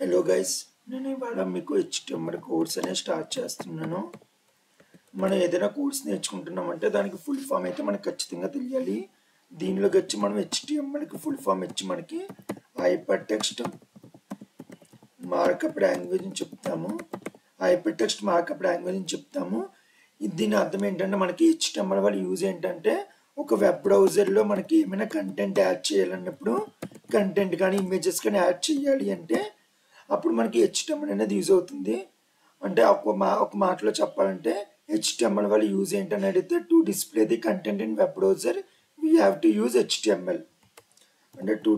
Hello guys, నేను ఇవాళ మీకు HTML కోర్స్ అనేది స్టార్ట్ చేస్తున్నాను. మనం ఏదైనా కోర్స్ నేర్చుకుంటున్నామంటే దానికి ఫుల్ ఫామ్ అయితే మనకు ఖచ్చితంగా తెలియాలి. దీనిలోకి వచ్చి మనం HTMLకి ఫుల్ ఫామ్ ఇచ్చి మనకి హైపర్ టెక్స్ట్ మార్కప్ లాంగ్వేజ్ అని చెప్తాము. హైపర్ టెక్స్ట్ మార్కప్ లాంగ్వేజ్ అని చెప్తాము. దీని అర్థం ఏంటంటే మనకి HTML వల్ల యూజ్ ఏంటంటే ఒక వెబ్ బ్రౌజర్లో మనకి ఏమైనా కంటెంట్ యాడ్ చేయాలన్నప్పుడు కంటెంట్ కానీ ఇమేజెస్ కానీ యాడ్ చేయాలి అంటే అప్పుడు మనకి HTML అనేది యూజ్ అవుతుంది. అంటే ఒక మాటలో చెప్పాలంటే HTML వల్ల యూజ్ ఏంటని అడిగితే to display the content in web browser we have to use HTML. అంటే to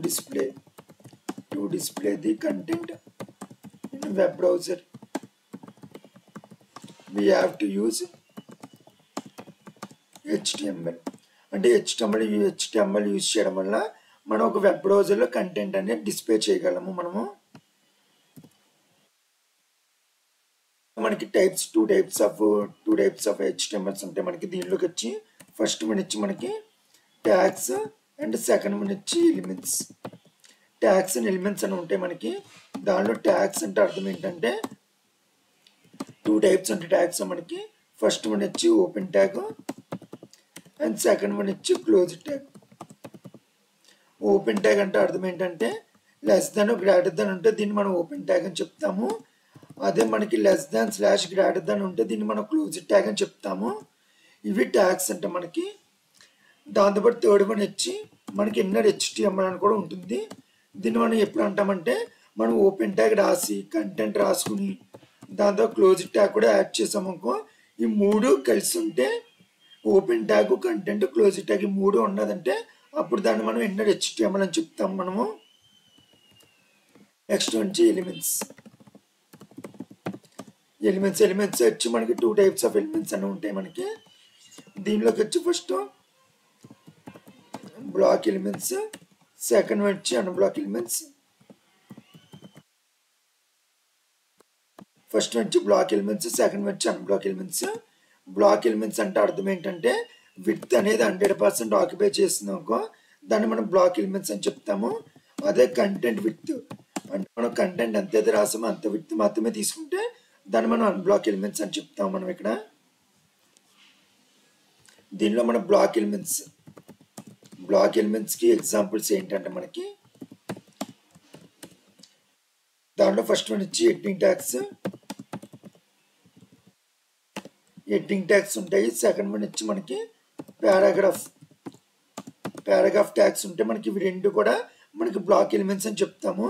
display the content in web browser we have to use HTML. అంటే HTML యూజ్ చేయడం వల్ల మనం ఒక వెబ్ బ్రౌజర్లో కంటెంట్ అనేది డిస్ప్లే చేయగలము. మనకి టూ టైప్స్ ఆఫ్ HTMLs ఉంటాయి. మనకి దీనిలోకి వచ్చి ఫస్ట్ వన్ వచ్చి మనకి ట్యాగ్స్ అండ్ సెకండ్ వన్ వచ్చి ఎలిమెంట్స్. ట్యాగ్స్ అండ్ ఎలిమెంట్స్ అని ఉంటాయి మనకి. దానిలో ట్యాగ్స్ అంటే అర్థం ఏంటంటే టూ టైప్స్ ఉంటాయి ట్యాగ్స్ మనకి. ఫస్ట్ వన్ వచ్చి open tag and second one వచ్చి క్లోజ్ ట్యాగ్. ఓపెన్ ట్యాగ్ అంటే అర్థం ఏంటంటే లెస్ దాన్ గ్రేటర్ దాన్ ఉంటే దీన్ని మనం ఓపెన్ ట్యాగ్ అని చెప్తాము. అదే మనకి less than slash greater than ఉంటే దీన్ని మనం క్లోజ్ ట్యాగ్ అని చెప్తాము. ఇవి ట్యాగ్స్ అంటే మనకి. దాంతోపాటు థర్డ్ వన్ వచ్చి మనకి ఇన్నర్ HTML అని కూడా ఉంటుంది. దీన్ని మనం ఎప్పుడు అంటామంటే మనం ఓపెన్ ట్యాగ్ రాసి కంటెంట్ రాసుకుని దాంతో క్లోజ్ ట్యాగ్ కూడా యాడ్ చేసామనుకో, ఈ మూడు కలిసి ఉంటే open tag content close tag ఈ మూడు ఉన్నదంటే అప్పుడు దాన్ని మనం ఇన్నర్ HTML అని చెప్తాము మనము. నెక్స్ట్ వచ్చి ఎలిమెంట్స్ వచ్చి మనకి టూ టైప్స్ ఆఫ్ ఎలిమెంట్స్ అని ఉంటాయి మనకి. దీనిలోకి వచ్చి ఫస్ట్ బ్లాక్ ఎలిమెంట్స్, సెకండ్ వచ్చి అన్బ్లాక్ ఎలిమెంట్స్. ఫస్ట్ వచ్చి బ్లాక్ ఎలిమెంట్స్, సెకండ్ వచ్చి అన్బ్లాక్ ఎలిమెంట్స్. బ్లాక్ ఎలిమెంట్స్ అంటే అర్థం ఏంటంటే విడ్త్ అనేది 100% ఆక్యుపై చేస్తున్నాకో దాన్ని మనం బ్లాక్ ఎలిమెంట్స్ అని చెప్తాము. అదే కంటెంట్ విడ్త్ అంటే మనం కంటెంట్ ఎంతైతే రాసామో అంత విడ్త్ మాత్రమే తీసుకుంటే దాన్ని మనం అన్బ్లాక్ ఎలిమెంట్స్ అని చెప్తాము మనం ఇక్కడ. దీనిలో మన బ్లాక్ ఎలిమెంట్స్కి ఎగ్జాంపుల్స్ ఏంటంటే మనకి దాంట్లో ఫస్ట్ వన్ వచ్చి హెడ్డింగ్ ట్యాగ్స్ ఉంటాయి. సెకండ్ వన్ వచ్చి మనకి పారాగ్రాఫ్ ట్యాగ్స్ ఉంటాయి మనకి. ఇవి రెండు కూడా మనకి బ్లాక్ ఎలిమెంట్స్ అని చెప్తాము.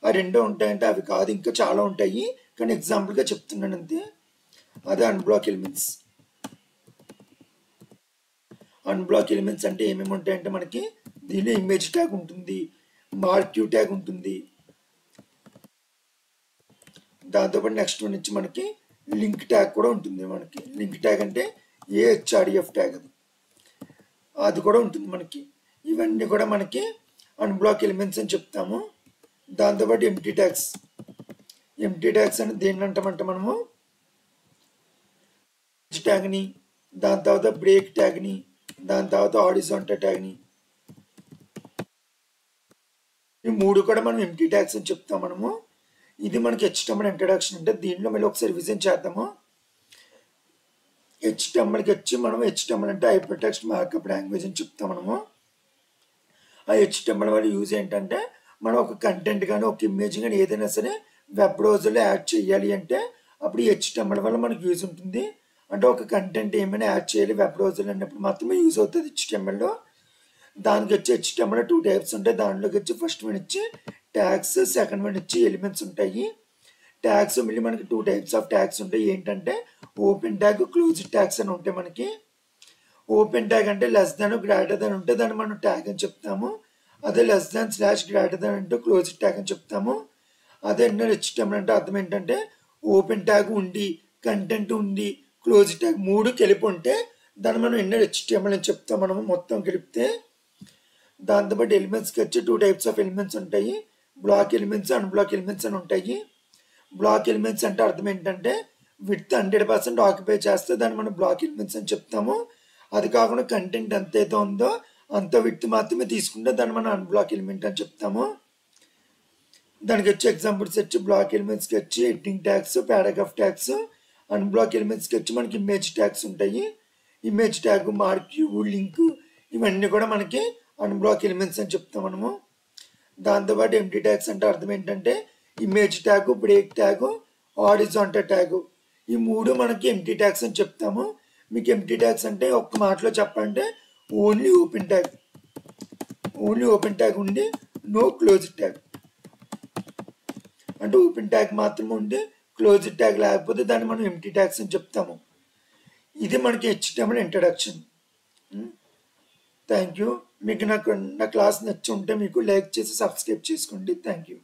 ఆ రెండు ఉంటాయంటే అవి కాదు, ఇంకా చాలా ఉంటాయి, కానీ ఎగ్జాంపుల్గా చెప్తున్నాను అంతే. అదే అన్బ్లాక్ ఎలిమెంట్స్ అంటే ఏమేమి ఉంటాయంటే మనకి దీనిలో ఇమేజ్ ట్యాగ్ ఉంటుంది, మార్క్యూ ట్యాగ్ ఉంటుంది. దాంతోపాటు నెక్స్ట్ వన్ వచ్చి మనకి లింక్ ట్యాగ్ కూడా ఉంటుంది మనకి. లింక్ ట్యాగ్ అంటే AHREF ట్యాగ్ అది కూడా ఉంటుంది మనకి. ఇవన్నీ కూడా మనకి అన్బ్లాక్ ఎలిమెంట్స్ అని చెప్తాము. దాంతోపాటు ఎంప్టీ ట్యాగ్స్ అని దేన్ని అంటామంటే మనము ట్యాగ్ని, దాని తర్వాత బ్రేక్ ట్యాగ్ని, దాని తర్వాత హారిజాంటల్ ట్యాగ్ని, ఈ మూడు కూడా మనం ఎంప్టీ ట్యాగ్స్ అని చెప్తాం మనము. ఇది మనకి HTML ఇంట్రడక్షన్. అంటే దీనిలో మళ్ళీ ఒకసారి రివిజన్ చేద్దాము. HTMLకి వచ్చి మనం HTML అంటే హైపర్ టెక్స్ట్ మార్కప్ లాంగ్వేజ్ అని చెప్తాం మనము. ఆ HTML వల్ల యూజ్ ఏంటంటే మనం ఒక కంటెంట్ కానీ ఒక ఇమేజ్ కానీ ఏదైనా సరే వెబ్ బ్రౌజర్లో యాడ్ చేయాలి అంటే అప్పుడు HTML వల్ల మనకు యూజ్ ఉంటుంది. అంటే ఒక కంటెంట్ ఏమైనా యాడ్ చేయాలి వెబ్ బ్రౌజర్ అన్నప్పుడు మాత్రమే యూజ్ అవుతుంది HTML. దానికి వచ్చి HTML టూ టైప్స్ ఉంటాయి. దాంట్లోకి వచ్చి ఫస్ట్ వన్ వచ్చి ట్యాగ్స్, సెకండ్ వన్ వచ్చి ఎలిమెంట్స్ ఉంటాయి. ట్యాగ్స్ మళ్ళీ మనకి టూ టైప్స్ ఆఫ్ ట్యాగ్స్ ఉంటాయి. ఏంటంటే ఓపెన్ ట్యాగ్, క్లోజ్ ట్యాగ్స్ అని ఉంటాయి మనకి. ఓపెన్ ట్యాగ్ అంటే లెస్ దాన్ గ్రేటర్ దాన్ ఉంటే దాన్ని మనం ట్యాగ్ అని చెప్తాము. అదే less than slash greater than అంటే క్లోజ్ ట్యాగ్ అని చెప్తాము. అదే ఇన్నర్ HTML అంటే అర్థం ఏంటంటే ఓపెన్ ట్యాగ్ ఉండి కంటెంట్ ఉండి క్లోజ్ ట్యాగ్ మూడు కలిపి ఉంటే దాన్ని మనం ఇన్నర్ HTML అని చెప్తాం మనము మొత్తం కలిపితే. దాంతోపాటు ఎలిమెంట్స్కి వచ్చి టూ టైప్స్ ఆఫ్ ఎలిమెంట్స్ ఉంటాయి. బ్లాక్ ఎలిమెంట్స్, అన్బ్లాక్ ఎలిమెంట్స్ అని ఉంటాయి. బ్లాక్ ఎలిమెంట్స్ అంటే అర్థం ఏంటంటే విడ్త్ 100% ఆక్యుపై చేస్తే దాన్ని మనం బ్లాక్ ఎలిమెంట్స్ అని చెప్తాము. అది కాకుండా కంటెంట్ ఎంతైతే ఉందో అంత విడ్త్ మాత్రమే తీసుకుంటే దాన్ని మనం అన్బ్లాక్ ఎలిమెంట్ అని చెప్తాము. దానికి వచ్చి ఎగ్జాంపుల్ సెర్చ్, బ్లాక్ ఎలిమెంట్స్కి వచ్చి heading tags, paragraph tags, unblock ఎలిమెంట్స్కి వచ్చి మనకి ఇమేజ్ ట్యాగ్స్ ఉంటాయి. ఇమేజ్ ట్యాగ్, మార్క్యూ, లింక్ ఇవన్నీ కూడా మనకి అన్బ్లాక్ ఎలిమెంట్స్ అని చెప్తాం మనము. దాంతోపాటు ఎంటీ ట్యాగ్స్ అంటే అర్థం ఏంటంటే image tag, break tag, horizontal tag ఈ మూడు మనకి ఎంటీ ట్యాగ్స్ అని చెప్తాము. మీకు ఎంటీ ట్యాగ్స్ అంటే ఒక్క మాటలో చెప్పాలంటే only open tag, only open tag ఉండి నో క్లోజ్ ట్యాగ్. అంటే ఓపెన్ ట్యాగ్ మాత్రమే ఉండి క్లోజ్ ట్యాగ్ లేకపోతే దాన్ని మనం ఎంటీ ట్యాగ్స్ అని చెప్తాము. ఇది మనకి HTML ఇంట్రడక్షన్. Thank you. మీకు నా క్లాస్ నచ్చి ఉంటే మీకు లైక్ చేసి సబ్స్క్రైబ్ చేసుకోండి. Thank you.